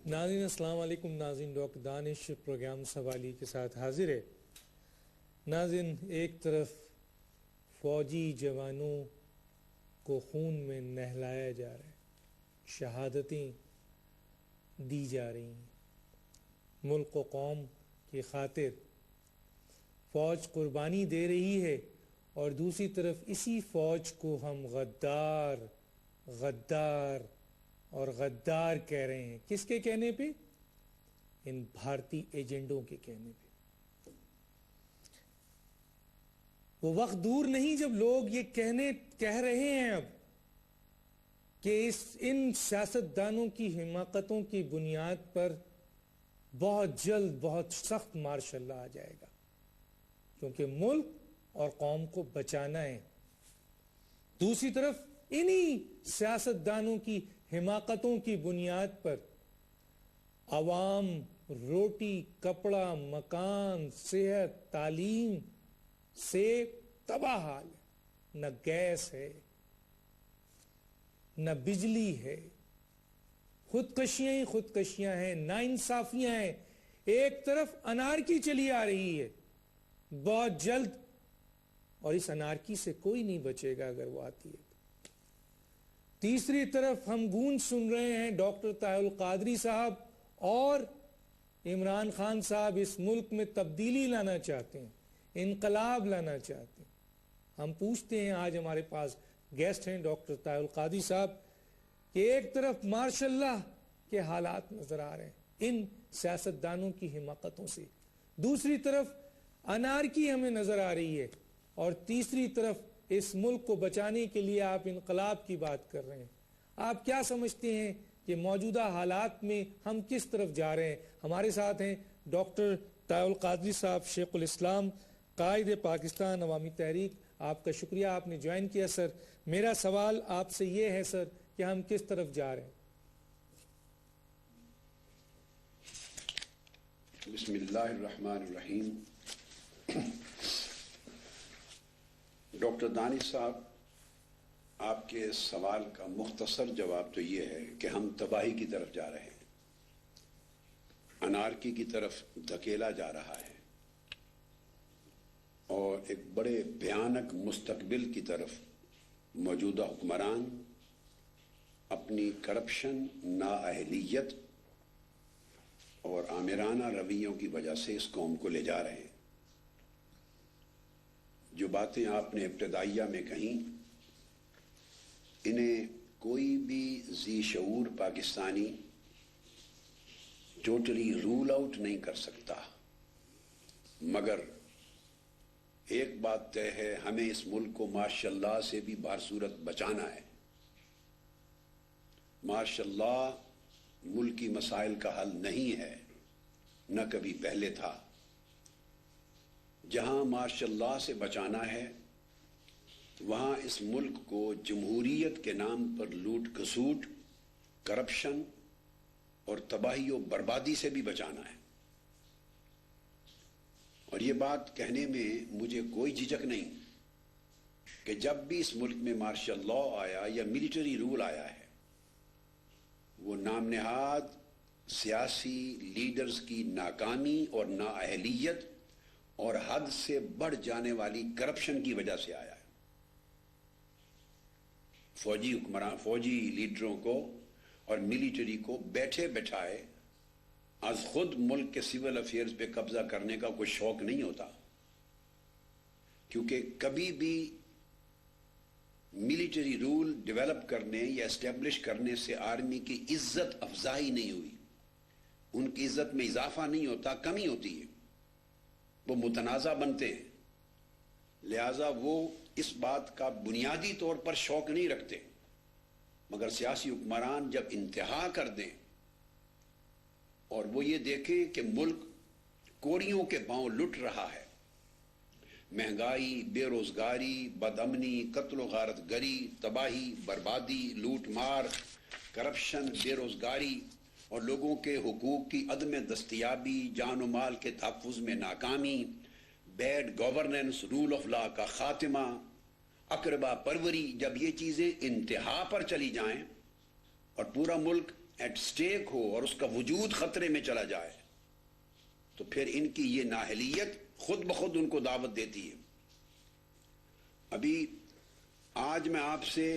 ناظرین السلام علیکم. ناظرین ڈاکٹر دانش پروگرام سوالی کے ساتھ حاضر ہے. ناظرین ایک طرف فوجی جوانوں کو خون میں نہلایا جا رہا ہے, شہادتیں دی جا رہی ہیں, ملک و قوم کی خاطر فوج قربانی دے رہی ہے, اور دوسری طرف اسی فوج کو ہم غدار غدار اور غدار کہہ رہے ہیں. کس کے کہنے پہ؟ ان بھارتی ایجنڈوں کے کہنے پہ. وہ وقت دور نہیں جب لوگ یہ کہہ رہے ہیں اب کہ ان سیاستدانوں کی حماقتوں کی بنیاد پر بہت جلد بہت سخت مارشل لا آ جائے گا, کیونکہ ملک اور قوم کو بچانا ہے. دوسری طرف انہی سیاستدانوں کی حماقتوں کی بنیاد پر عوام روٹی, کپڑا, مکان, صحت, تعلیم سے تباہ حال ہے. نہ گیس ہے, نہ بجلی ہے, خودکشیاں ہی خودکشیاں ہیں, نا انصافیاں ہیں. ایک طرف انارکی چلی آ رہی ہے بہت جلد, اور اس انارکی سے کوئی نہیں بچے گا اگر وہ آتی ہے. تیسری طرف ہم گونج سن رہے ہیں ڈاکٹر طاہر القادری صاحب اور عمران خان صاحب اس ملک میں تبدیلی لانا چاہتے ہیں, انقلاب لانا چاہتے ہیں. ہم پوچھتے ہیں, آج ہمارے پاس گیسٹ ہیں ڈاکٹر طاہر القادری صاحب, کہ ایک طرف ماشاء اللہ کے حالات نظر آ رہے ہیں ان سیاستدانوں کی حماقتوں سے, دوسری طرف انارکی ہمیں نظر آ رہی ہے, اور تیسری طرف اس ملک کو بچانے کے لیے آپ انقلاب کی بات کر رہے ہیں. آپ کیا سمجھتے ہیں کہ موجودہ حالات میں ہم کس طرف جا رہے ہیں؟ ہمارے ساتھ ہیں ڈاکٹر طاہر القادری صاحب, شیخ الاسلام, قائد پاکستان عوامی تحریک. آپ کا شکریہ, آپ نے جوائن کیا. سر میرا سوال آپ سے یہ ہے سر کہ ہم کس طرف جا رہے ہیں؟ بسم اللہ الرحمن الرحیم. ڈاکٹر دانش صاحب, آپ کے سوال کا مختصر جواب تو یہ ہے کہ ہم تباہی کی طرف جا رہے ہیں, انارکی کی طرف دھکیلا جا رہا ہے, اور ایک بڑے بھیانک مستقبل کی طرف موجودہ حکمران اپنی کرپشن, نااہلیت اور آمرانہ رویوں کی وجہ سے اس قوم کو لے جا رہے ہیں. جو باتیں آپ نے ابتدائیہ میں کہیں, انہیں کوئی بھی ذی شعور پاکستانی ٹوٹلی رول آؤٹ نہیں کر سکتا, مگر ایک بات طے ہے, ہمیں اس ملک کو ماشاء اللہ سے بھی بہر صورت بچانا ہے. ماشاء اللہ ملکی مسائل کا حل نہیں ہے, نہ کبھی پہلے تھا. جہاں ماشاء اللہ سے بچانا ہے وہاں اس ملک کو جمہوریت کے نام پر لوٹ کھسوٹ, کرپشن اور تباہی و بربادی سے بھی بچانا ہے. اور یہ بات کہنے میں مجھے کوئی جھجک نہیں کہ جب بھی اس ملک میں مارشل لا آیا یا ملٹری رول آیا ہے, وہ نام نہاد سیاسی لیڈرز کی ناکامی اور نااہلیت اور حد سے بڑھ جانے والی کرپشن کی وجہ سے آیا ہے. فوجی حکمران, فوجی لیڈروں کو اور ملٹری کو بیٹھے بٹھائے از خود ملک کے سول افیئرز پہ قبضہ کرنے کا کوئی شوق نہیں ہوتا, کیونکہ کبھی بھی ملٹری رول ڈیولپ کرنے یا اسٹیبلش کرنے سے آرمی کی عزت افزائی نہیں ہوئی, ان کی عزت میں اضافہ نہیں ہوتا, کمی ہوتی ہے. وہ متنازع بنتے ہیں, لہذا وہ اس بات کا بنیادی طور پر شوق نہیں رکھتے. مگر سیاسی حکمران جب انتہا کر دیں اور وہ یہ دیکھیں کہ ملک کوڑیوں کے پاؤں لٹ رہا ہے, مہنگائی, بے روزگاری, بدامنی, قتل و غارت گری, تباہی, بربادی, لوٹ مار, کرپشن, بے روزگاری اور لوگوں کے حقوق کی عدم دستیابی, جان و مال کے تحفظ میں ناکامی, bad governance, rule of law کا خاتمہ, اقربا پروری, جب یہ چیزیں انتہا پر چلی جائیں اور پورا ملک ایٹ سٹیک ہو اور اس کا وجود خطرے میں چلا جائے تو پھر ان کی یہ نااہلیت خود بخود ان کو دعوت دیتی ہے. ابھی آج میں آپ سے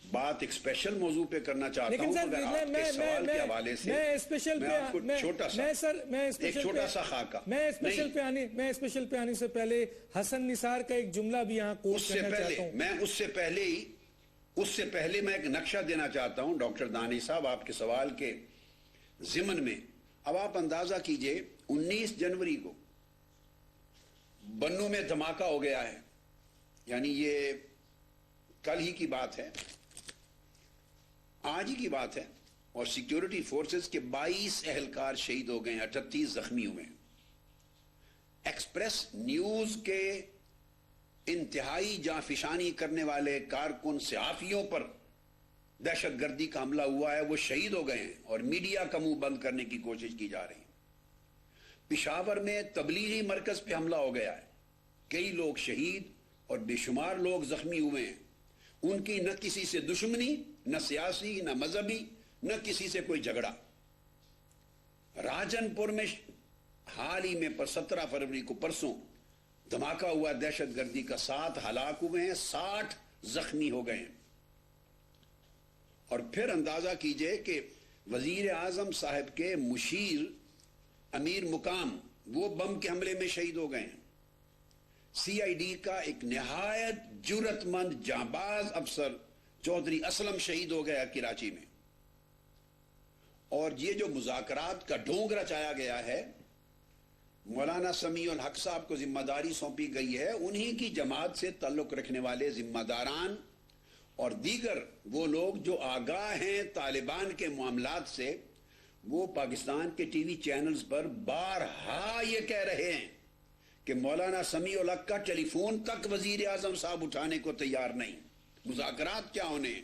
بات ایک اسپیشل موضوع پہ کرنا چاہتا ہوں مگر آپ کے سوال کے حوالے سے میں آپ کو چھوٹا سا خاکہ میں اسپیشل پہ آنے سے پہلے حسن نثار کا ایک جملہ بھی یہاں کوٹ کرنا چاہتا ہوں. اس سے پہلے میں ایک نقشہ دینا چاہتا ہوں ڈاکٹر دانش صاحب آپ کے سوال کے ضمن میں. اب آپ اندازہ کیجئے 19 جنوری کو بنوں میں دھماکہ ہو گیا ہے, یعنی یہ کل ہی کی بات ہے, آج ہی کی بات ہے, اور سیکیورٹی فورسز کے 22 اہلکار شہید ہو گئے ہیں, 38 زخمی ہوئے ہیں. ایکسپریس نیوز کے انتہائی جانفشانی کرنے والے کارکن صحافیوں پر دہشت گردی کا حملہ ہوا ہے, وہ شہید ہو گئے ہیں اور میڈیا کا منہ بند کرنے کی کوشش کی جا رہی ہے. پشاور میں تبلیغی مرکز پہ حملہ ہو گیا ہے, کئی لوگ شہید اور بے شمار لوگ زخمی ہوئے ہیں. ان کی نہ کسی سے دشمنی, نہ سیاسی, نہ مذہبی, نہ کسی سے کوئی جھگڑا. راجن پور میں حال ہی میں 17 فروری کو پرسوں دھماکہ ہوا دہشت گردی کا, 7 ہلاک ہوئے ہیں, 60 زخمی ہو گئے ہیں. اور پھر اندازہ کیجئے کہ وزیر اعظم صاحب کے مشیر امیر مقام وہ بم کے حملے میں شہید ہو گئے ہیں. سی آئی ڈی کا ایک نہایت جرأت مند جانباز افسر چودھری اسلم شہید ہو گیا کراچی میں. اور یہ جو مذاکرات کا ڈھونگ رچایا گیا ہے, مولانا سمیع الحق صاحب کو ذمہ داری سونپی گئی ہے, انہی کی جماعت سے تعلق رکھنے والے ذمہ داران اور دیگر وہ لوگ جو آگاہ ہیں طالبان کے معاملات سے, وہ پاکستان کے ٹی وی چینلز پر بارہا یہ کہہ رہے ہیں کہ مولانا سمیع الحق کا ٹیلی فون تک وزیر اعظم صاحب اٹھانے کو تیار نہیں. مذاکرات کیا ہونے ہیں؟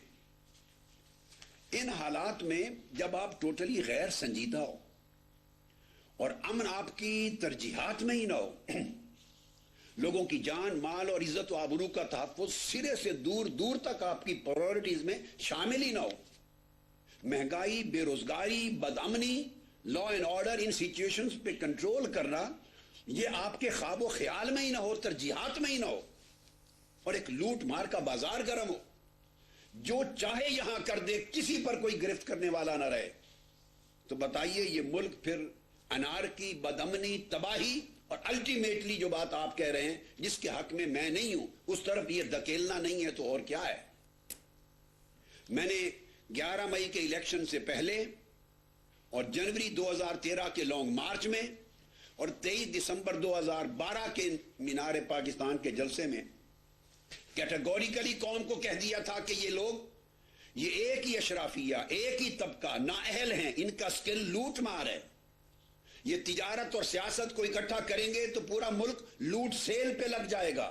ان حالات میں جب آپ ٹوٹلی غیر سنجیدہ ہو اور امن آپ کی ترجیحات میں ہی نہ ہو, لوگوں کی جان, مال اور عزت و آبرو کا تحفظ سرے سے دور دور تک آپ کی پرائورٹیز میں شامل ہی نہ ہو, مہنگائی, بے روزگاری, بدامنی, لا اینڈ آرڈر, ان سچویشنز پہ کنٹرول کرنا یہ آپ کے خواب و خیال میں ہی نہ ہو, ترجیحات میں ہی نہ ہو, اور ایک لوٹ مار کا بازار گرم ہو, جو چاہے یہاں کر دے, کسی پر کوئی گرفت کرنے والا نہ رہے, تو بتائیے یہ ملک پھر انارکی, بدامنی, تباہی اور الٹیمیٹلی جو بات آپ کہہ رہے ہیں جس کے حق میں میں نہیں ہوں اس طرف یہ دھکیلنا نہیں ہے تو اور کیا ہے؟ میں نے 11 مئی کے الیکشن سے پہلے اور جنوری 2013 کے لانگ مارچ میں اور 23 دسمبر 2012 کے مینار پاکستان کے جلسے میں کیٹیگوریکلی قوم کو کہہ دیا تھا کہ یہ لوگ یہ ایک ہی اشرافیہ, ایک ہی طبقہ نااہل ہیں, ان کا سکل لوٹ مار ہے. یہ تجارت اور سیاست کو اکٹھا کریں گے تو پورا ملک لوٹ سیل پہ لگ جائے گا,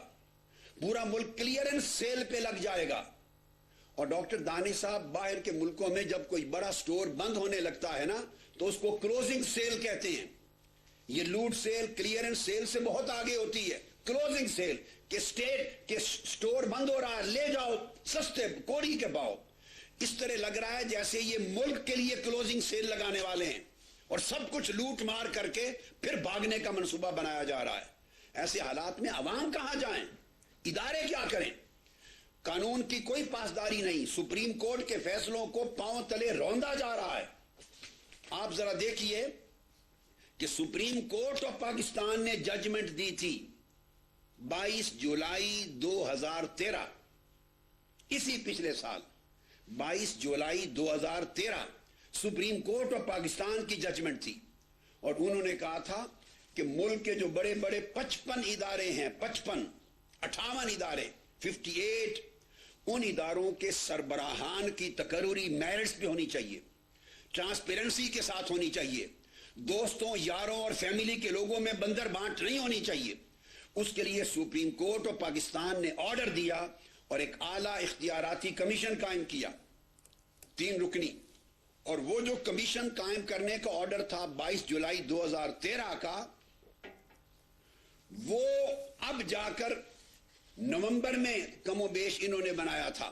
پورا ملک کلیئرنس سیل پہ لگ جائے گا. اور ڈاکٹر دانش صاحب, باہر کے ملکوں میں جب کوئی بڑا سٹور بند ہونے لگتا ہے نا تو اس کو کلوزنگ سیل کہتے ہیں. یہ لوٹ سیل کلیئرنس سیل سے بہت آگے ہوتی ہے. کلوزنگ سیل کہ سٹیٹ کے سٹور بند ہو رہا ہے, لے جاؤ سستے کوڑی کے پاؤ. اس طرح لگ رہا ہے جیسے یہ ملک کے لیے کلوزنگ سیل لگانے والے ہیں اور سب کچھ لوٹ مار کر کے پھر بھاگنے کا منصوبہ بنایا جا رہا ہے. ایسے حالات میں عوام کہاں جائیں؟ ادارے کیا کریں؟ قانون کی کوئی پاسداری نہیں, سپریم کورٹ کے فیصلوں کو پاؤں تلے روندا جا رہا ہے. آپ ذرا دیکھیے کہ سپریم کورٹ آف پاکستان نے ججمنٹ دی تھی 22 جولائی 2013, اسی پچھلے سال 22 جولائی 2013 سپریم کورٹ آف پاکستان کی ججمنٹ تھی, اور انہوں نے کہا تھا کہ ملک کے جو بڑے بڑے 55 ادارے ہیں, 58 ادارے 58, ان اداروں کے سربراہان کی تقرری میرٹس پہ ہونی چاہیے, ٹرانسپیرنسی کے ساتھ ہونی چاہیے, دوستوں, یاروں اور فیملی کے لوگوں میں بندر بانٹ نہیں ہونی چاہیے. اس کے لیے سپریم کورٹ آف پاکستان نے آرڈر دیا اور ایک اعلیٰ اختیاراتی کمیشن قائم کیا, 3 رکنی. اور وہ جو کمیشن قائم کرنے کا آرڈر تھا 22 جولائی 2013 کا, وہ اب جا کر نومبر میں کم و بیش انہوں نے بنایا تھا.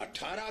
18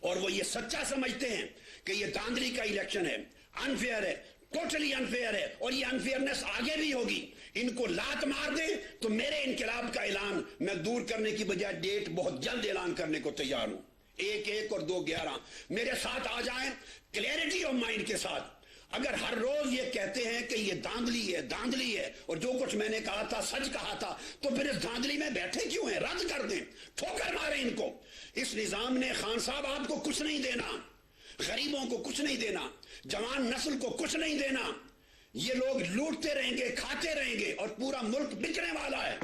اور وہ یہ سچا سمجھتے ہیں کہ یہ دھاندلی کا الیکشن ہے, انفیئر ہے, ٹوٹلی انفیئر ہے, اور یہ انفیئرنس آگے بھی ہوگی. ان کو لات مار دیں تو میرے انقلاب کا اعلان میں دور کرنے کی بجائے ڈیٹ بہت جلد اعلان کرنے کو تیار ہوں. 1/1 اور 2/11 میرے ساتھ آ جائیں کلیئرٹی آف مائنڈ کے ساتھ. اگر ہر روز یہ کہتے ہیں کہ یہ دھاندلی ہے اور جو کچھ میں نے کہا تھا سچ کہا تھا, تو پھر اس دھاندلی میں بیٹھے کیوں ہیں؟ رد کر دیں, ٹھوکر ماریں ان کو. اس نظام نے خان صاحب آپ کو کچھ نہیں دینا, غریبوں کو کچھ نہیں دینا, جوان نسل کو کچھ نہیں دینا. یہ لوگ لوٹتے رہیں گے, کھاتے رہیں گے, اور پورا ملک بکنے والا ہے.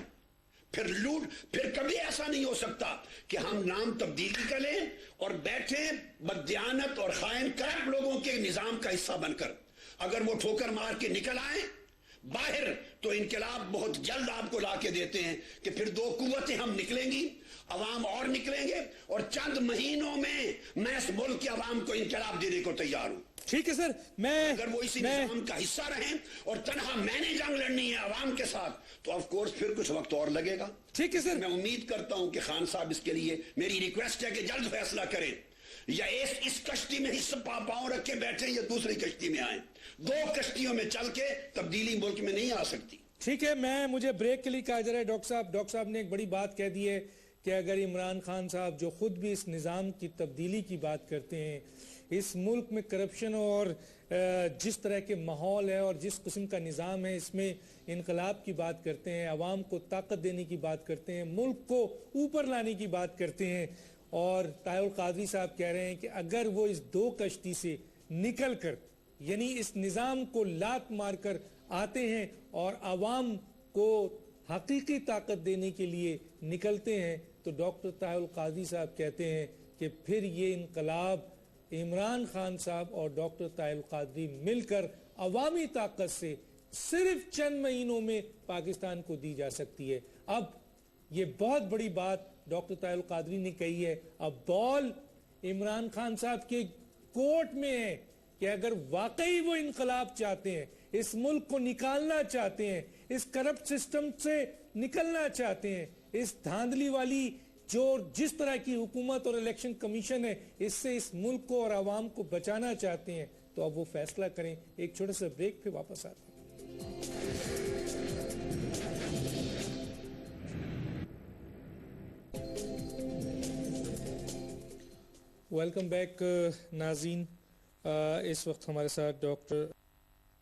پھر کبھی ایسا نہیں ہو سکتا کہ ہم نام تبدیلی کر لیں اور بیٹھیں بددیانت اور خائن کرپٹ لوگوں کے نظام کا حصہ بن کر. اگر وہ ٹھوکر مار کے نکل آئیں باہر تو انقلاب بہت جلد آپ کو لا کے دیتے ہیں کہ پھر 2 قوتیں ہم نکلیں گی, عوام اور نکلیں گے, اور چند مہینوں میں اس ملک کے عوام کو انقلاب دینے کو تیار ہوں. ٹھیک ہے سر, اگر وہ اسی نظام کا حصہ رہیں اور تنہا میں نے جنگ لڑنی ہے عوام کے ساتھ, تو آف کورس پھر کچھ وقت اور لگے گا. ٹھیک ہے سر, میں امید کرتا ہوں کہ خان صاحب اس کے لیے میری ریکویسٹ ہے کہ جلد فیصلہ کریں, یا اس کشتی میں حصہ پاؤں رکھ کے بیٹھیں یا دوسری کشتی میں آئیں. 2 کشتیوں میں چل کے تبدیلی ملک میں نہیں آ سکتی. ٹھیک ہے, مجھے بریک کے لیے کہا جا رہا ہے. ڈاکٹر صاحب نے ایک بڑی بات کہہ دی ہے کہ اگر عمران خان صاحب جو خود بھی اس نظام کی تبدیلی کی بات کرتے ہیں, اس ملک میں کرپشن اور جس طرح کے ماحول ہے اور جس قسم کا نظام ہے, اس میں انقلاب کی بات کرتے ہیں, عوام کو طاقت دینے کی بات کرتے ہیں, ملک کو اوپر لانے کی بات کرتے ہیں, اور طاہر القادری صاحب کہہ رہے ہیں کہ اگر وہ اس 2 کشتی سے نکل کر, یعنی اس نظام کو لات مار کر آتے ہیں اور عوام کو حقیقی طاقت دینے کے لیے نکلتے ہیں, تو ڈاکٹر طاہر القادری صاحب کہتے ہیں کہ پھر یہ انقلاب عمران خان صاحب اور ڈاکٹر طاہر القادری مل کر عوامی طاقت سے صرف چند مہینوں میں پاکستان کو دی جا سکتی ہے. اب یہ بہت بڑی بات ڈاکٹر طاہر القادری نے کہی ہے. اب بال عمران خان صاحب کے کورٹ میں ہے کہ اگر واقعی وہ انقلاب چاہتے ہیں, اس ملک کو نکالنا چاہتے ہیں, اس کرپٹ سسٹم سے نکلنا چاہتے ہیں, اس دھاندلی والی جس طرح کی حکومت اور الیکشن کمیشن ہے, اس سے اس ملک کو اور عوام کو بچانا چاہتے ہیں, تو اب وہ فیصلہ کریں. ایک چھوٹا سا بریک, پھر واپس آتے ہیں. ویلکم بیک ناظرین. اس وقت ہمارے ساتھ ڈاکٹر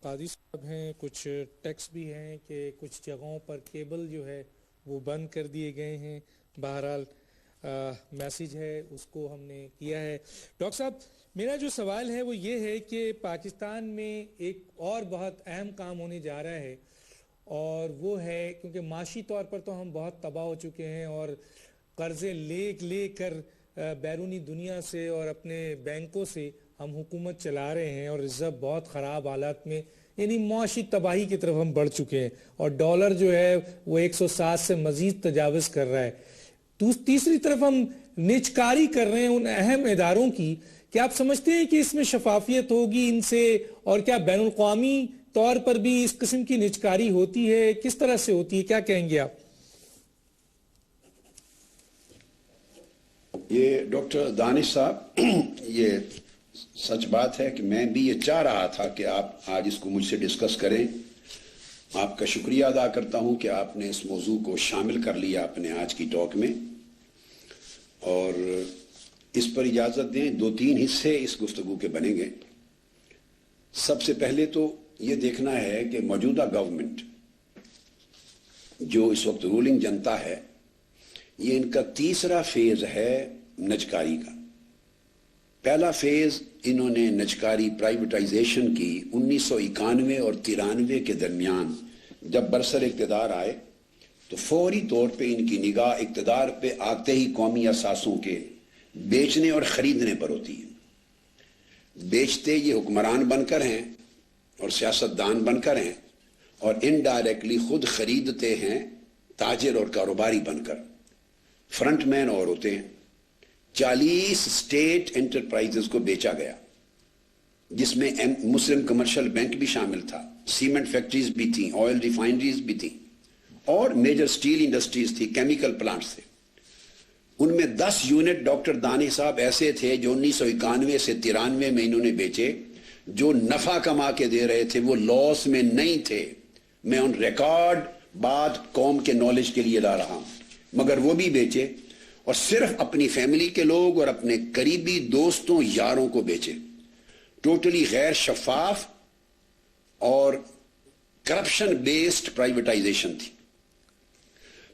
قادری صاحب ہیں. کچھ ٹیکسٹ بھی ہیں کہ کچھ جگہوں پر کیبل جو ہے وہ بند کر دیے گئے ہیں. بہرحال میسیج ہے اس کو ہم نے کیا ہے. ڈاکٹر صاحب, میرا جو سوال ہے وہ یہ ہے کہ پاکستان میں ایک اور بہت اہم کام ہونے جا رہا ہے, اور وہ ہے کیونکہ معاشی طور پر تو ہم بہت تباہ ہو چکے ہیں اور قرضے لے کر بیرونی دنیا سے اور اپنے بینکوں سے ہم حکومت چلا رہے ہیں, اور ریزرو بہت خراب حالات میں, یعنی معاشی تباہی کی طرف ہم بڑھ چکے ہیں, اور ڈالر جو ہے وہ 107 سے مزید تجاوز کر رہا ہے. تیسری طرف ہم نچکاری کر رہے ہیں ان اہم اداروں کی. کیا آپ سمجھتے ہیں کہ اس میں شفافیت ہوگی ان سے, اور کیا بین الاقوامی طور پر بھی اس قسم کی نچکاری ہوتی ہے؟ کس طرح سے ہوتی ہے, کیا کہیں گے آپ؟ یہ ڈاکٹر دانش صاحب, یہ سچ بات ہے کہ میں بھی یہ چاہ رہا تھا کہ آپ آج اس کو مجھ سے ڈسکس کریں. آپ کا شکریہ ادا کرتا ہوں کہ آپ نے اس موضوع کو شامل کر لیا اپنے آج کی ٹاک میں, اور اس پر اجازت دیں 2-3 حصے اس گفتگو کے بنیں گے. سب سے پہلے تو یہ دیکھنا ہے کہ موجودہ گورنمنٹ جو اس وقت رولنگ جنتا ہے, یہ ان کا تیسرا فیز ہے نجکاری کا. پہلا فیز انہوں نے نجکاری پرائیویٹائزیشن کی 1991 اور 93 کے درمیان. جب برسر اقتدار آئے تو فوری طور پہ ان کی نگاہ اقتدار پہ آتے ہی قومی اثاثوں کے بیچنے اور خریدنے پر ہوتی ہے. بیچتے یہ حکمران بن کر ہیں اور سیاستدان بن کر ہیں, اور انڈائریکٹلی خود خریدتے ہیں تاجر اور کاروباری بن کر. فرنٹ مین اور ہوتے ہیں. 40 اسٹیٹ انٹرپرائزز کو بیچا گیا, جس میں مسلم کمرشل بینک بھی شامل تھا, سیمنٹ فیکٹریز بھی تھیں, آئل ریفائنریز بھی تھیں, اور میجر سٹیل انڈسٹریز تھی, کیمیکل پلانٹس تھے. ان میں 10 یونٹ ڈاکٹر دانی صاحب ایسے تھے جو 1991 سے 93 میں انہوں نے بیچے، جو نفع کما کے دے رہے تھے وہ لاس میں نہیں تھے. میں ان ریکارڈ بات قوم کے نالج کے لیے لا رہا ہوں، مگر وہ بھی بیچے اور صرف اپنی فیملی کے لوگ اور اپنے قریبی دوستوں یاروں کو بیچے. ٹوٹلی غیر شفاف اور کرپشن بیسڈ پرائیویٹائزیشن تھی.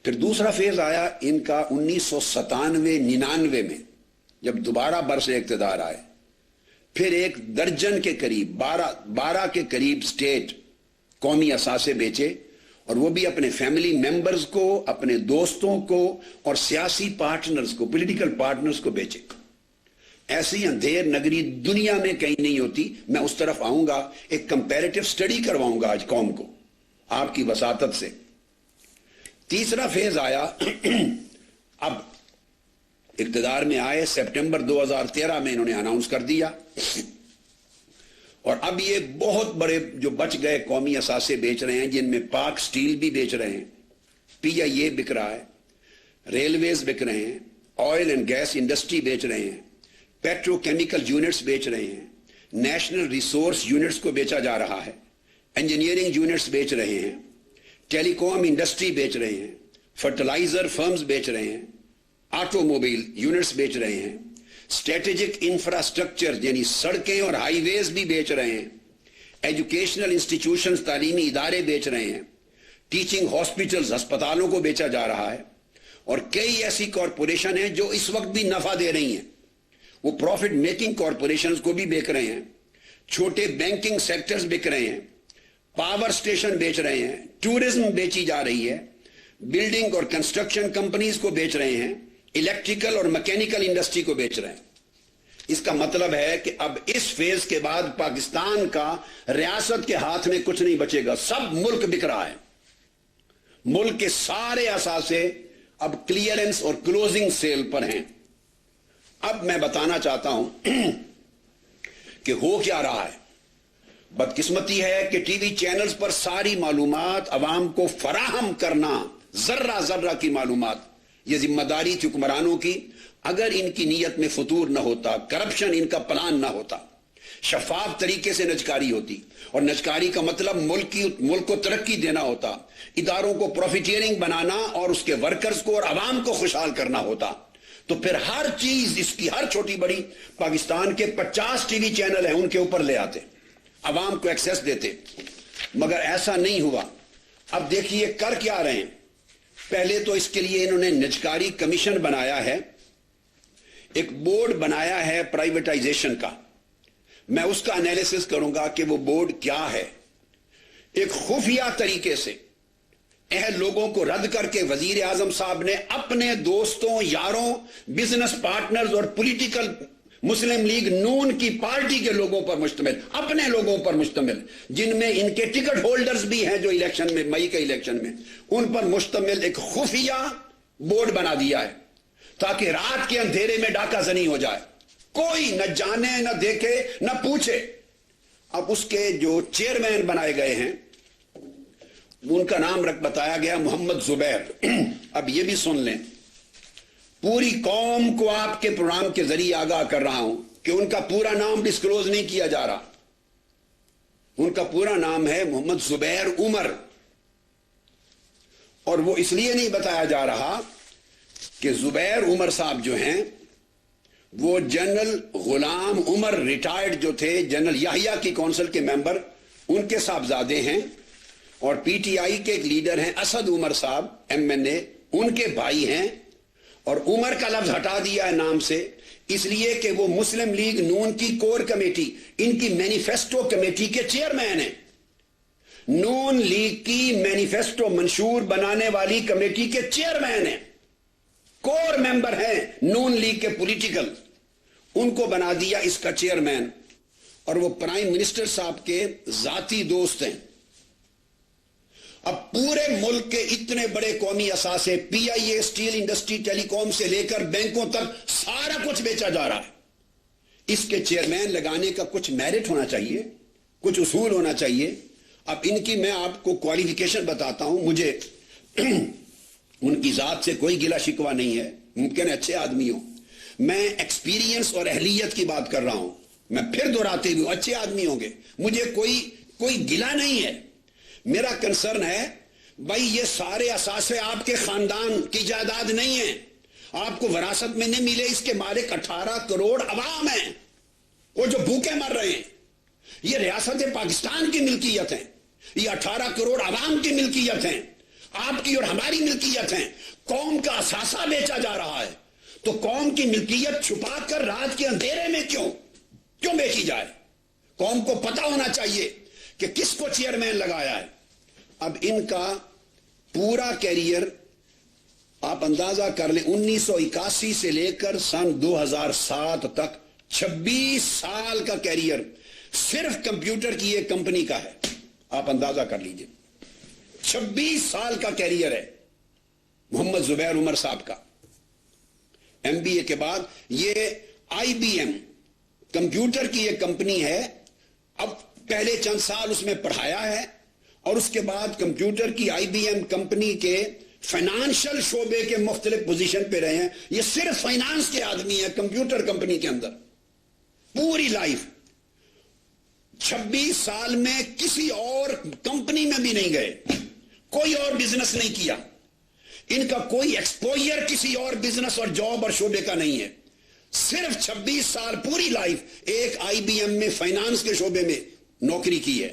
پھر دوسرا فیز آیا ان کا 1997-99 میں جب دوبارہ برس اقتدار آئے. پھر 1 درجن کے قریب 12 کے قریب سٹیٹ قومی اثاثے بیچے، اور وہ بھی اپنے فیملی ممبرز کو، اپنے دوستوں کو اور سیاسی پارٹنرز کو، پولیٹیکل پارٹنرز کو بیچے. ایسی اندھیر نگری دنیا میں کہیں نہیں ہوتی. میں اس طرف آؤں گا، ایک کمپیریٹیو سٹڈی کرواؤں گا آج قوم کو آپ کی وساطت سے. تیسرا فیز آیا، اب اقتدار میں آئے سپٹمبر 2013 میں انہوں نے اناؤنس کر دیا، اور اب یہ بہت بڑے جو بچ گئے قومی اثاثے بیچ رہے ہیں، جن میں پاک سٹیل بھی بیچ رہے ہیں، PIA بک رہا ہے، ریلویز بک رہے ہیں، آئل اینڈ گیس انڈسٹری بیچ رہے ہیں، پیٹرو کیمیکل یونٹس بیچ رہے ہیں، نیشنل ریسورس یونٹس کو بیچا جا رہا ہے، انجینئرنگ یونٹس بیچ رہے ہیں، ٹیلی کام انڈسٹری بیچ رہے ہیں، فرٹیلائزر فرمز بیچ رہے ہیں، آٹو موبائل یونٹس بیچ رہے ہیں، اسٹریٹجک انفراسٹرکچر یعنی سڑکیں اور ہائی ویز بھی بیچ رہے ہیں، ایجوکیشنل انسٹیٹیوشنز تعلیمی ادارے بیچ رہے ہیں، ٹیچنگ ہاسپٹلز ہسپتالوں کو بیچا جا رہا ہے، اور کئی ایسی کارپوریشن ہیں جو اس وقت بھی نفع دے رہی ہیں، وہ پروفٹ میکنگ کارپوریشنز کو بھی بیچ رہے ہیں، چھوٹے بینکنگ سیکٹرز بک رہے ہیں، پاور سٹیشن بیچ رہے ہیں، ٹورزم بیچی جا رہی ہے، بلڈنگ اور کنسٹرکشن کمپنیز کو بیچ رہے ہیں، الیکٹریکل اور میکینیکل انڈسٹری کو بیچ رہے ہیں. اس کا مطلب ہے کہ اب اس فیز کے بعد پاکستان کا ریاست کے ہاتھ میں کچھ نہیں بچے گا، سب ملک بک رہا ہے. ملک کے سارے اثاثے اب کلیئرنس اور کلوزنگ سیل پر ہیں. اب میں بتانا چاہتا ہوں کہ ہو کیا رہا ہے. بدقسمتی ہے کہ ٹی وی چینلز پر ساری معلومات عوام کو فراہم کرنا، ذرہ ذرہ کی معلومات، یہ ذمہ داری تھی حکمرانوں کی. اگر ان کی نیت میں فطور نہ ہوتا، کرپشن ان کا پلان نہ ہوتا، شفاف طریقے سے نجکاری ہوتی، اور نجکاری کا مطلب ملک کو ترقی دینا ہوتا، اداروں کو پروفیٹیئرنگ بنانا اور اس کے ورکرز کو اور عوام کو خوشحال کرنا ہوتا، تو پھر ہر چیز اس کی ہر چھوٹی بڑی پاکستان کے 50 ٹی وی چینل ہیں ان کے اوپر لے آتے، عوام کو ایکسیس دیتے. مگر ایسا نہیں ہوا. اب دیکھیے کر کیا رہے ہیں. پہلے تو اس کے لیے انہوں نے نجکاری کمیشن بنایا ہے، ایک بورڈ بنایا ہے پرائیویٹائزیشن کا. میں اس کا انالیسس کروں گا کہ وہ بورڈ کیا ہے. ایک خفیہ طریقے سے اہل لوگوں کو رد کر کے وزیر اعظم صاحب نے اپنے دوستوں، یاروں، بزنس پارٹنرز اور پولیٹیکل مسلم لیگ نون کی پارٹی کے لوگوں پر مشتمل، اپنے لوگوں پر مشتمل، جن میں ان کے ٹکٹ ہولڈرز بھی ہیں جو الیکشن میں، مئی کے الیکشن میں، ان پر مشتمل ایک خفیہ بورڈ بنا دیا ہے تاکہ رات کے اندھیرے میں ڈاکہ زنی ہو جائے، کوئی نہ جانے نہ دیکھے نہ پوچھے. اب اس کے جو چیئرمین بنائے گئے ہیں ان کا نام بتایا گیا محمد زبیر. اب یہ بھی سن لیں، پوری قوم کو آپ کے پروگرام کے ذریعے آگاہ کر رہا ہوں کہ ان کا پورا نام ڈسکلوز نہیں کیا جا رہا. ان کا پورا نام ہے محمد زبیر عمر، اور وہ اس لیے نہیں بتایا جا رہا کہ زبیر عمر صاحب جو ہیں وہ جنرل غلام عمر ریٹائرڈ جو تھے، جنرل یحییٰ کی کونسل کے ممبر، ان کے صاحبزادے ہیں، اور پی ٹی آئی کے ایک لیڈر ہیں اسد عمر صاحب MNA، ان کے بھائی ہیں. اور عمر کا لفظ ہٹا دیا ہے نام سے اس لیے کہ وہ مسلم لیگ نون کی کور کمیٹی، ان کی مینیفیسٹو کمیٹی کے چیئرمین ہیں. نون لیگ کی مینیفیسٹو منشور بنانے والی کمیٹی کے چیئرمین ہیں، کور ممبر ہیں نون لیگ کے پولیٹیکل. ان کو بنا دیا اس کا چیئرمین، اور وہ پرائم منسٹر صاحب کے ذاتی دوست ہیں. اب پورے ملک کے اتنے بڑے قومی اثاثے، PIA، اسٹیل انڈسٹری، ٹیلی کام سے لے کر بینکوں تک سارا کچھ بیچا جا رہا ہے. اس کے چیئرمین لگانے کا کچھ میرٹ ہونا چاہیے، کچھ اصول ہونا چاہیے. اب ان کی میں آپ کو کوالیفیکیشن بتاتا ہوں. مجھے ان کی ذات سے کوئی گلہ شکوہ نہیں ہے، ممکن ہے اچھے آدمی ہوں, میں ایکسپیرینس اور اہلیت کی بات کر رہا ہوں, میں پھر دہراتے بھی ہوں اچھے آدمی ہوں گے, مجھے کوئی گلہ نہیں ہے. میرا کنسرن ہے بھائی یہ سارے اثاثے آپ کے خاندان کی جائیداد نہیں ہیں, آپ کو وراثت میں نہیں ملے, اس کے مالک 18 کروڑ عوام ہیں, وہ جو بھوکے مر رہے ہیں. یہ ریاست پاکستان کی ملکیت ہیں, یہ 18 کروڑ عوام کی ملکیت ہیں, آپ کی اور ہماری ملکیت ہیں. قوم کا اثاثہ بیچا جا رہا ہے, تو قوم کی ملکیت چھپا کر رات کے اندھیرے میں کیوں بیچی جائے؟ قوم کو پتا ہونا چاہیے کہ کس کو چیئرمین لگایا ہے. اب ان کا پورا کیریئر آپ اندازہ کر لیں, 1981 سے لے کر سن 2007 تک 26 سال کا کیریئر صرف کمپیوٹر کی ایک کمپنی کا ہے. آپ اندازہ کر لیجئے, 26 سال کا کیریئر ہے محمد زبیر عمر صاحب کا. MBA کے بعد یہ IBM کمپیوٹر کی ایک کمپنی ہے, اب پہلے چند سال اس میں پڑھایا ہے, اور اس کے بعد کمپیوٹر کی IBM کمپنی کے فائنانشل شعبے کے مختلف پوزیشن پہ رہے ہیں. یہ صرف فائنانس کے آدمی ہیں کمپیوٹر کمپنی کے اندر, پوری لائف. 26 سال میں کسی اور کمپنی میں بھی نہیں گئے, کوئی اور بزنس نہیں کیا, ان کا کوئی ایکسپوجر کسی اور بزنس اور جاب اور شعبے کا نہیں ہے. صرف 26 سال پوری لائف ایک IBM میں فائنانس کے شعبے میں نوکری کی ہے,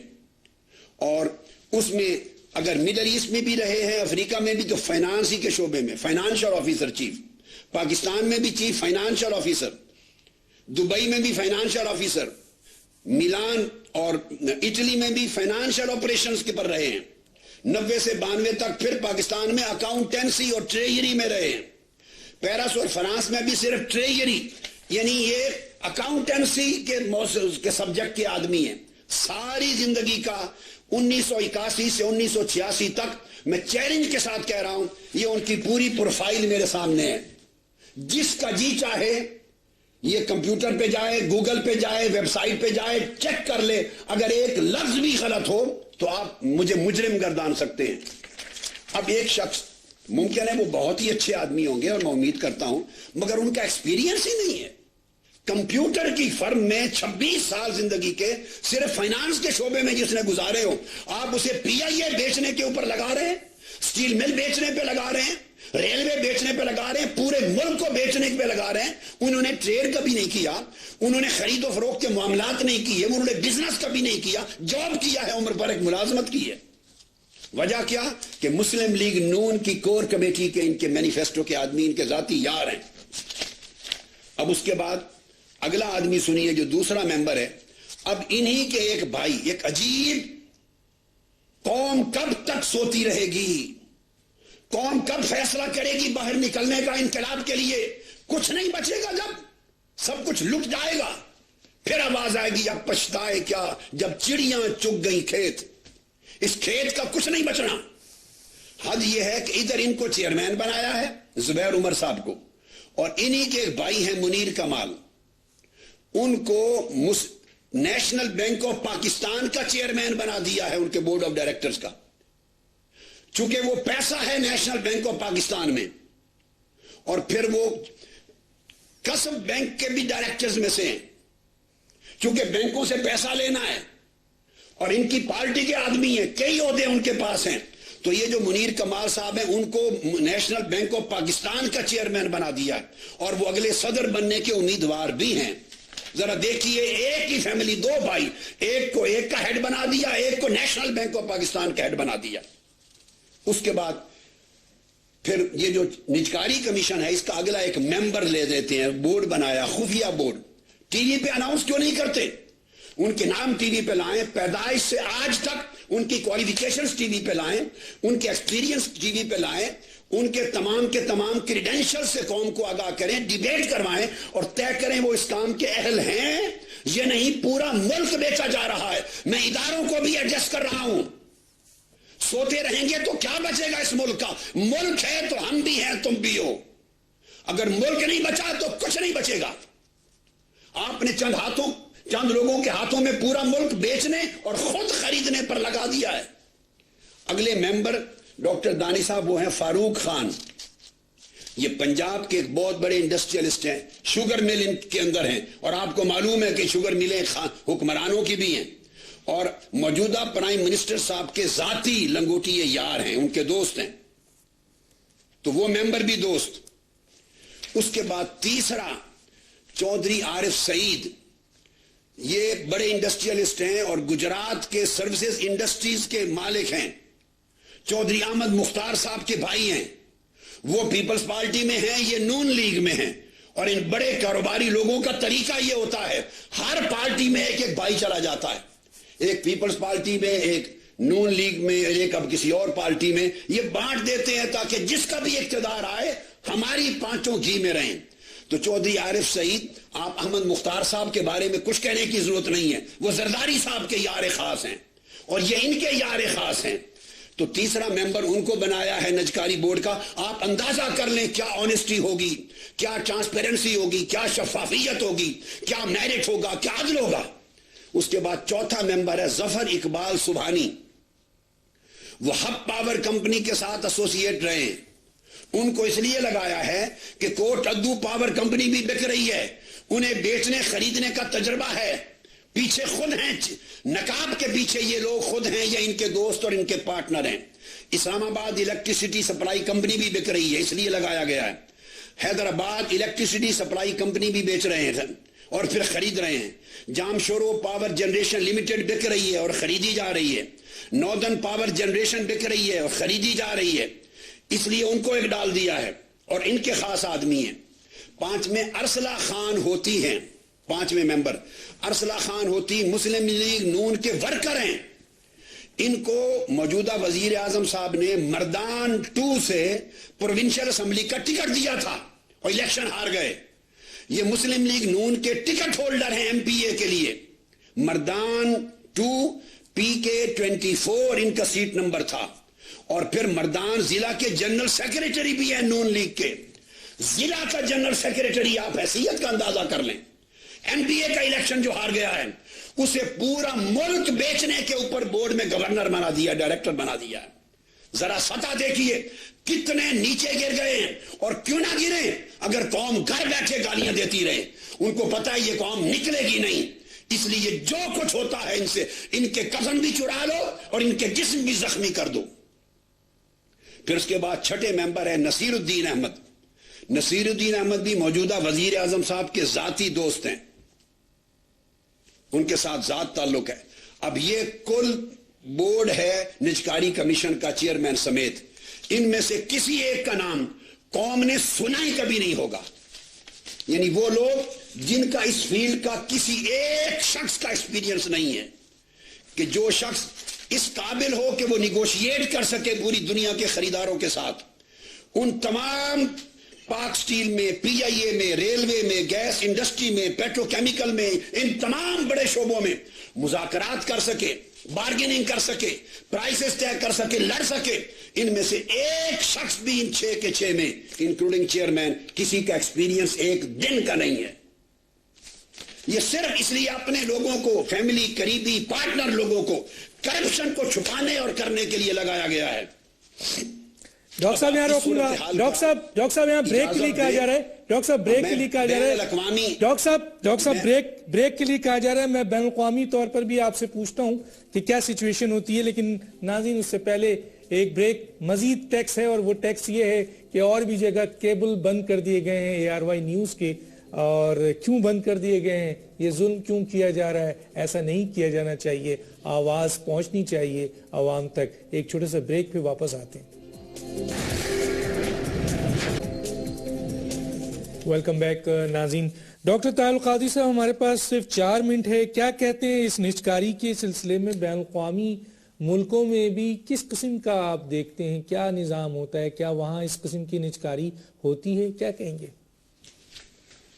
اور اس میں اگر مڈل ایسٹ میں بھی رہے ہیں, افریقہ میں بھی, تو فائنانس ہی کے شعبے میں فائنانشل آفیسر چیف, پاکستان میں بھی چیف فائنانشل آفیسر, دبئی میں بھی فائنانشل آفیسر, میلان اور اٹلی میں بھی فائنانشل آپریشنز کے پر رہے ہیں. 90 سے 92 تک پھر پاکستان میں اکاؤنٹنسی اور ٹریجری میں رہے ہیں. پیرس اور فرانس میں بھی صرف ٹریجری, یعنی یہ اکاؤنٹنسی کے سبجیکٹ کے آدمی ہیں. ساری زندگی کا 1981 سے 1986 تک میں چیلنج کے ساتھ کہہ رہا ہوں, یہ ان کی پوری پروفائل میرے سامنے ہے. جس کا جی چاہے یہ کمپیوٹر پہ جائے, گوگل پہ جائے, ویب سائٹ پہ جائے, چیک کر لے, اگر ایک لفظ بھی غلط ہو تو آپ مجھے مجرم گردان سکتے ہیں. اب ایک شخص ممکن ہے وہ بہت ہی اچھے آدمی ہوں گے, اور میں امید کرتا ہوں, مگر ان کا ایکسپیرینس ہی نہیں ہے. کمپیوٹر کی فرم میں 26 سال زندگی کے صرف فائنانس کے شعبے میں جس نے گزارے ہو, آپ اسے PIA بیچنے کے اوپر لگا رہے ہیں, سٹیل مل بیچنے پہ لگا رہے ہیں, ریلوے بیچنے پہ لگا رہے ہیں, پورے ملک کو بیچنے پہ لگا رہے ہیں. انہوں نے ٹریڈ کبھی نہیں کیا, انہوں نے خرید و فروخت کے معاملات نہیں کیے, انہوں نے بزنس کبھی نہیں کیا, جاب کیا ہے, عمر پر ایک ملازمت کی ہے. وجہ کیا کہ مسلم لیگ نون کی کور کمیٹی کے ان کے مینیفیسٹو کے آدمی ان کے ذاتی یار ہیں. اب اس کے بعد اگلا آدمی سنیے جو دوسرا ممبر ہے. اب انہی کے ایک بھائی, ایک عجیب, قوم کب تک سوتی رہے گی, قوم کب فیصلہ کرے گی باہر نکلنے کا انقلاب کے لیے؟ کچھ نہیں بچے گا, جب سب کچھ لٹ جائے گا پھر آواز آئے گی اب پچھتائے کیا جب چڑیاں چگ گئی کھیت. اس کھیت کا کچھ نہیں بچنا. حد یہ ہے کہ ادھر ان کو چیئرمین بنایا ہے زبیر عمر صاحب کو, اور انہی کے ایک بھائی ہیں منیر کمال, ان کو نیشنل بینک آف پاکستان کا چیئرمین بنا دیا ہے, ان کے بورڈ آف ڈائریکٹرز کا. چونکہ وہ پیسہ ہے نیشنل بینک آف پاکستان میں, اور پھر وہ کسب بینک کے بھی ڈائریکٹرز میں سے ہیں, چونکہ بینکوں سے پیسہ لینا ہے, اور ان کی پارٹی کے آدمی ہیں, کئی عہدے ان کے پاس ہیں. تو یہ جو منیر کمال صاحب ہیں, ان کو نیشنل بینک آف پاکستان کا چیئرمین بنا دیا ہے, اور وہ اگلے صدر بننے کے امیدوار بھی ہیں. ذرا دیکھیے, ایک ہی فیملی, دو بھائی, ایک کو ایک کا ہیڈ بنا دیا, ایک کو نیشنل بینک آف پاکستان کا ہیڈ بنا دیا. اس کے بعد پھر یہ جو نجکاری کمیشن ہے, اس کا اگلا ایک ممبر لے دیتے ہیں, بورڈ بنایا, خفیہ بورڈ. ٹی وی پہ اناؤنس کیوں نہیں کرتے؟ ان کے نام ٹی وی پہ لائیں, پیدائش سے آج تک ان کی کوالیفیکیشنز ٹی وی پہ لائیں, ان کے ایکسپیرینس ٹی وی پہ لائیں, ان کے تمام کریڈینشل سے قوم کو آگاہ کریں, ڈیبیٹ کروائیں, اور طے کریں وہ اس کام کے اہل ہیں. یہ نہیں پورا ملک بیچا جا رہا ہے. میں اداروں کو بھی ایڈجسٹ کر رہا ہوں. سوتے رہیں گے تو کیا بچے گا اس ملک کا؟ ملک ہے تو ہم بھی ہیں, تم بھی ہو. اگر ملک نہیں بچا تو کچھ نہیں بچے گا. آپ نے چند لوگوں کے ہاتھوں میں پورا ملک بیچنے اور خود خریدنے پر لگا دیا ہے. اگلے ممبر ڈاکٹر دانی صاحب, وہ ہیں فاروق خان. یہ پنجاب کے ایک بہت بڑے انڈسٹریلسٹ ہیں, شوگر مل ان کے اندر ہیں, اور آپ کو معلوم ہے کہ شوگر ملیں حکمرانوں کی بھی ہیں, اور موجودہ پرائم منسٹر صاحب کے ذاتی لنگوٹی یار ہیں, ان کے دوست ہیں, تو وہ ممبر بھی دوست. اس کے بعد تیسرا چودھری عارف سعید, یہ بڑے انڈسٹریلسٹ ہیں اور گجرات کے سروسز انڈسٹریز کے مالک ہیں. چودھری احمد مختار صاحب کے بھائی ہیں, وہ پیپلز پارٹی میں ہیں, یہ نون لیگ میں ہیں. اور ان بڑے کاروباری لوگوں کا طریقہ یہ ہوتا ہے, ہر پارٹی میں ایک ایک بھائی چلا جاتا ہے, ایک پیپلز پارٹی میں, ایک نون لیگ میں, ایک اب کسی اور پارٹی میں, یہ بانٹ دیتے ہیں تاکہ جس کا بھی اقتدار آئے ہماری پانچوں گھی میں رہیں. تو چودھری عارف سعید, آپ احمد مختار صاحب کے بارے میں کچھ کہنے کی ضرورت نہیں ہے, وہ زرداری صاحب کے یار خاص ہیں اور یہ ان کے یار خاص ہیں. تو تیسرا ممبر ان کو بنایا ہے نجکاری بورڈ کا. آپ اندازہ کر لیں کیا آنیسٹی ہوگی, کیا ٹرانسپیرنسی ہوگی, کیا شفافیت ہوگی, کیا میرٹ ہوگا, کیا عدل ہوگا. اس کے بعد چوتھا ممبر ہے ظفر اقبال سبحانی, وہ ہب پاور کمپنی کے ساتھ ایسوسیٹ رہے ہیں. ان کو اس لیے لگایا ہے کہ کوٹ ادو پاور کمپنی بھی بک رہی ہے, انہیں بیچنے خریدنے کا تجربہ ہے, پیچھے خود ہیں, نقاب کے پیچھے یہ لوگ خود ہیں, یہ ان کے دوست اور ان کے پارٹنر ہیں. اسلام آباد الیکٹریسٹی سپلائی کمپنی بھی بک رہی ہے, اس لیے لگایا گیا ہے. حیدرآباد الیکٹریسٹی سپلائی کمپنی بھی بیچ رہے ہیں اور پھر خرید رہے ہیں. جامشورو پاور جنریشن لمیٹڈ بک رہی ہے اور خریدی جا رہی ہے. ناردرن پاور جنریشن بک رہی ہے اور خریدی جا رہی ہے, اس لیے ان کو ایک ڈال دیا ہے اور ان کے خاص آدمی ہیں. پانچویں ارسلہ خان ہوتی ہیں, پانچویں ممبر ارسلہ خان ہوتی مسلم لیگ نون کے ورکر ہیں. ان کو موجودہ وزیر اعظم صاحب نے مردان 2 سے پروونشل اسمبلی کا ٹکٹ دیا تھا اور الیکشن ہار گئے. یہ مسلم لیگ نون کے ٹکٹ ہولڈر ہیں ایم پی اے کے لیے. مردان 2 پی کے 24 ان کا سیٹ نمبر تھا, اور پھر مردان ضلع کے جنرل سیکریٹری بھی ہیں نون لیگ کے. ضلع کا جنرل سیکریٹری, آپ حیثیت کا اندازہ کر لیں. ایم پی اے کا الیکشن جو ہار گیا ہے اسے پورا ملک بیچنے کے اوپر بورڈ میں گورنر بنا دیا, ڈائریکٹر بنا دیا. ذرا سطح دیکھیے کتنے نیچے گر گئے ہیں, اور کیوں نہ گرے اگر قوم گھر بیٹھے گالیاں دیتی رہے. ان کو پتا ہے یہ قوم نکلے گی نہیں, اس لیے جو کچھ ہوتا ہے ان سے, ان کے کفن بھی چرا لو اور ان کے جسم بھی زخمی کر دو. پھر اس کے بعد چھٹے ممبر ہے نصیر الدین احمد. نصیر الدین احمد بھی موجودہ وزیر اعظم صاحب کے ذاتی دوست ہیں, ان کے ساتھ ذات تعلق ہے. اب یہ کل بورڈ ہے نجکاری کمیشن کا چیئرمین سمیت, ان میں سے کسی ایک کا نام قوم نے سنا ہی کبھی نہیں ہوگا. یعنی وہ لوگ جن کا اس فیلڈ کا کسی ایک شخص کا ایکسپیرینس نہیں ہے, کہ جو شخص اس قابل ہو کہ وہ نیگوشیٹ کر سکے پوری دنیا کے خریداروں کے ساتھ. ان تمام پاک سٹیل میں, پی آئی اے میں, ریلوے میں, گیس انڈسٹری میں, پیٹرو کیمیکل میں, ان تمام بڑے شعبوں میں مذاکرات کر سکے, بارگیننگ کر سکے, پرائسز طے کر سکے, لڑ سکے. ان میں سے ایک شخص بھی ان 6 کے 6 میں انکلوڈنگ چیئرمین کسی کا ایکسپیرینس ایک دن کا نہیں ہے. یہ صرف اس لیے اپنے لوگوں کو, فیملی, قریبی, پارٹنر لوگوں کو کرپشن کو چھپانے اور کرنے کے لیے لگایا گیا ہے. ڈاکٹر صاحب یہاں روکوں گا. ڈاکٹر صاحب یہاں بریک کے لیے کہا جا رہا ہے, ڈاکٹر صاحب بریک کے لیے کہا جا رہا ہے, ڈاکٹر صاحب بریک کے لیے کہا جا رہا ہے. میں بین الاقوامی طور پر بھی آپ سے پوچھتا ہوں کہ کیا سچویشن ہوتی ہے, لیکن ناظرین اس سے پہلے ایک بریک. مزید ٹیکس ہے اور وہ ٹیکس یہ ہے کہ اور بھی جگہ کیبل بند کر دیے گئے ہیں ARY نیوز کے, اور کیوں بند کر دیے گئے ہیں, یہ ظلم کیوں کیا جا رہا ہے, ایسا نہیں کیا جانا چاہیے, آواز پہنچنی چاہیے عوام تک. ایک چھوٹے سے بریک پہ واپس آتے ہیں. ویلکم بیک ناظرین. ڈاکٹر طاہر القادری صاحب ہمارے پاس صرف 4 منٹ ہے. کیا کہتے ہیں اس نجکاری کے سلسلے میں بین الاقوامی ملکوں میں بھی کس قسم کا آپ دیکھتے ہیں, کیا نظام ہوتا ہے, کیا وہاں اس قسم کی نجکاری ہوتی ہے, کیا کہیں گے؟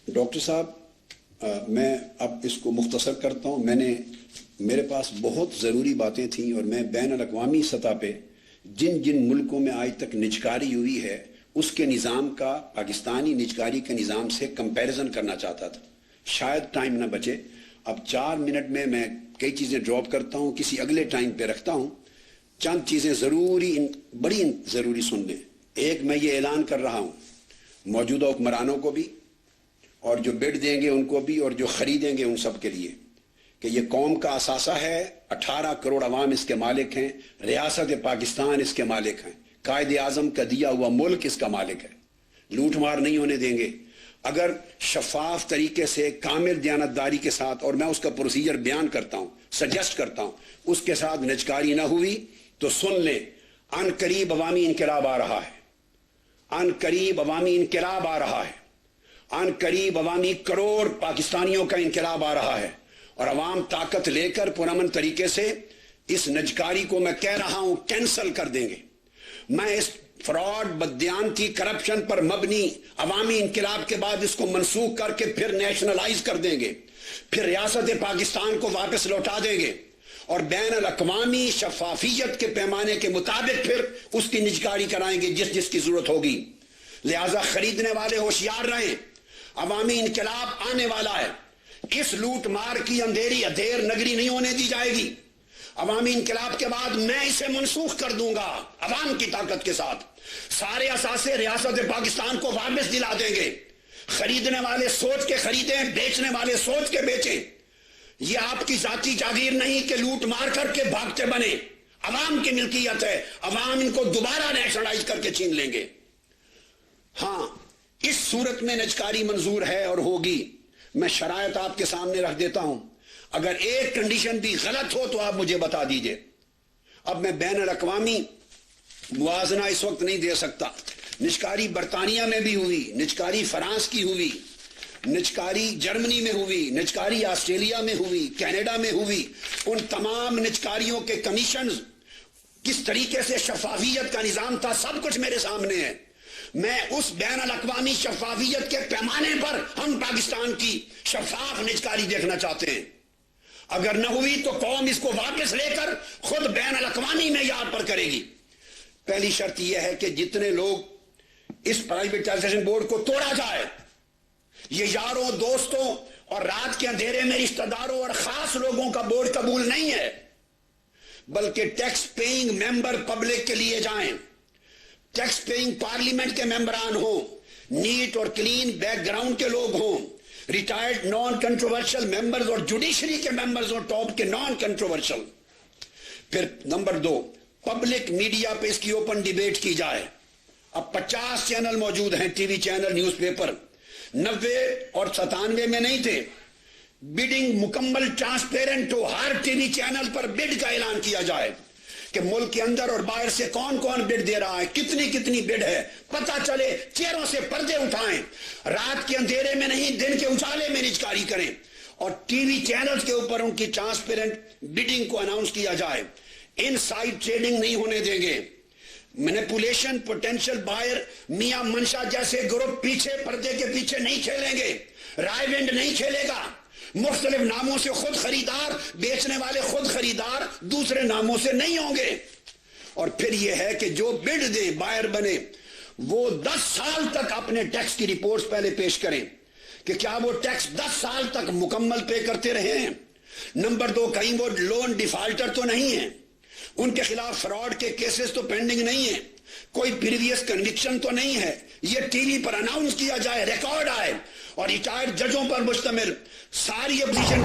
ڈاکٹر صاحب میں اب اس کو مختصر کرتا ہوں. میرے پاس بہت ضروری باتیں تھیں اور میں بین الاقوامی سطح پہ جن ملکوں میں آج تک نجکاری ہوئی ہے اس کے نظام کا پاکستانی نجکاری کے نظام سے کمپیریزن کرنا چاہتا تھا. شاید ٹائم نہ بچے. اب 4 منٹ میں کئی چیزیں ڈراپ کرتا ہوں, کسی اگلے ٹائم پہ رکھتا ہوں. چند چیزیں بڑی ضروری سن لیں. ایک, میں یہ اعلان کر رہا ہوں موجودہ حکمرانوں کو بھی اور جو بڈ دیں گے ان کو بھی اور جو خریدیں گے ان سب کے لیے کہ یہ قوم کا اثاثہ ہے. 18 کروڑ عوام اس کے مالک ہیں. ریاست پاکستان اس کے مالک ہیں. قائد اعظم کا دیا ہوا ملک اس کا مالک ہے. لوٹ مار نہیں ہونے دیں گے. اگر شفاف طریقے سے کامل دیانتداری کے ساتھ, اور میں اس کا پروسیجر بیان کرتا ہوں, سجیسٹ کرتا ہوں, اس کے ساتھ نجکاری نہ ہوئی تو سن لیں, ان قریب عوامی انقلاب آ رہا ہے. ان قریب عوامی انقلاب آ رہا ہے. ان قریب عوامی کروڑ پاکستانیوں کا انقلاب آ رہا ہے. اور عوام طاقت لے کر پرامن طریقے سے اس نجکاری کو میں کہہ رہا ہوں کینسل کر دیں گے. میں اس فراڈ, بددیانتی, کرپشن پر مبنی عوامی انقلاب کے بعد اس کو منسوخ کر کے پھر نیشنلائز کر دیں گے. پھر ریاست پاکستان کو واپس لوٹا دیں گے اور بین الاقوامی شفافیت کے پیمانے کے مطابق پھر اس کی نجکاری کرائیں گے جس جس کی ضرورت ہوگی. لہذا خریدنے والے ہوشیار رہیں, عوامی انقلاب آنے والا ہے. اس لوٹ مار کی اندھیری ادھیر نگری نہیں ہونے دی جائے گی. عوامی انقلاب کے بعد میں اسے منسوخ کر دوں گا عوام کی طاقت کے ساتھ. سارے اثاثے ریاست پاکستان کو واپس دلا دیں گے. خریدنے والے سوچ کے خریدیں, بیچنے والے سوچ کے بیچیں. یہ آپ کی ذاتی جاگیر نہیں کہ لوٹ مار کر کے بھاگتے بنے. عوام کی ملکیت ہے. عوام ان کو دوبارہ نیشنلائز کر کے چھین لیں گے. ہاں, اس صورت میں نجکاری منظور ہے اور ہوگی. میں شرائط آپ کے سامنے رکھ دیتا ہوں. اگر ایک کنڈیشن بھی غلط ہو تو آپ مجھے بتا دیجئے. اب میں بین الاقوامی موازنہ اس وقت نہیں دے سکتا. نجکاری برطانیہ میں بھی ہوئی, نجکاری فرانس کی ہوئی, نجکاری جرمنی میں ہوئی, نجکاری آسٹریلیا میں ہوئی, کینیڈا میں ہوئی. ان تمام نجکاریوں کے کمیشنز, کس طریقے سے شفافیت کا نظام تھا, سب کچھ میرے سامنے ہے. میں اس بین الاقوامی شفافیت کے پیمانے پر ہم پاکستان کی شفاف نجکاری دیکھنا چاہتے ہیں. اگر نہ ہوئی تو قوم اس کو واپس لے کر خود بین الاقوامی معیار پر کرے گی. پہلی شرط یہ ہے کہ جتنے لوگ اس پرائیویٹائزیشن بورڈ کو توڑا جائے, یہ یاروں, دوستوں اور رات کے اندھیرے میں رشتہ داروں اور خاص لوگوں کا بورڈ قبول نہیں ہے, بلکہ ٹیکس پیئنگ ممبر پبلک کے لیے جائیں. ٹیکس پیئنگ پارلیمنٹ کے ممبران ہوں, نیٹ اور کلین بیک گراؤنڈ کے لوگ ہوں, ریٹائرڈ نان کنٹروورشل ممبرز اور جوڈیشری کے ممبرز اور ٹاپ کے نان کنٹروورشل. پھر نمبر 2, پبلک میڈیا پہ اس کی اوپن ڈیبیٹ کی جائے. اب 50 چینل موجود ہیں, T V channel, news paper. 90 اور 97 میں نہیں تھے. بڈنگ مکمل ٹرانسپیرنٹ ہو, ہر ٹی وی چینل پر بڈ کا اعلان کیا جائے کہ ملک کے اندر اور باہر سے کون کون بڈ دے رہا ہے, کتنی کتنی بڈ ہے, پتہ چلے. چہروں سے پردے اٹھائیں, رات کے اندھیرے میں نہیں دن کے اجالے میں نجکاری کریں. اور ٹی وی چینلز کے اوپر ان کی ٹرانسپیرنٹ بڈنگ کو اناؤنس کیا جائے. ان سائڈ ٹریڈنگ نہیں ہونے دیں گے. مینیپولیشن, پوٹینشل بائر, میاں منشا جیسے گروپ پیچھے پردے کے پیچھے نہیں کھیلیں گے. رائے ونڈ نہیں کھیلے گا. مختلف ناموں سے خود خریدار, بیچنے والے خود خریدار دوسرے ناموں سے نہیں ہوں گے. اور پھر یہ ہے کہ جو بڈ دیں, بائر بنے, وہ 10 سال تک اپنے ٹیکس کی رپورٹس پہلے پیش کریں کہ کیا وہ ٹیکس 10 سال تک مکمل پے کرتے رہے ہیں. نمبر 2, کہیں وہ لون ڈیفالٹر تو نہیں ہیں, ان کے خلاف فراڈ کے کیسز تو پینڈنگ نہیں ہیں, کوئی پریویس کنوکشن تو نہیں ہے. یہ ٹی وی پر اناؤنس کیا جائے, ریکارڈ آئے. اور ریٹائرڈ ججوں پر مشتمل ساری اپوزیشن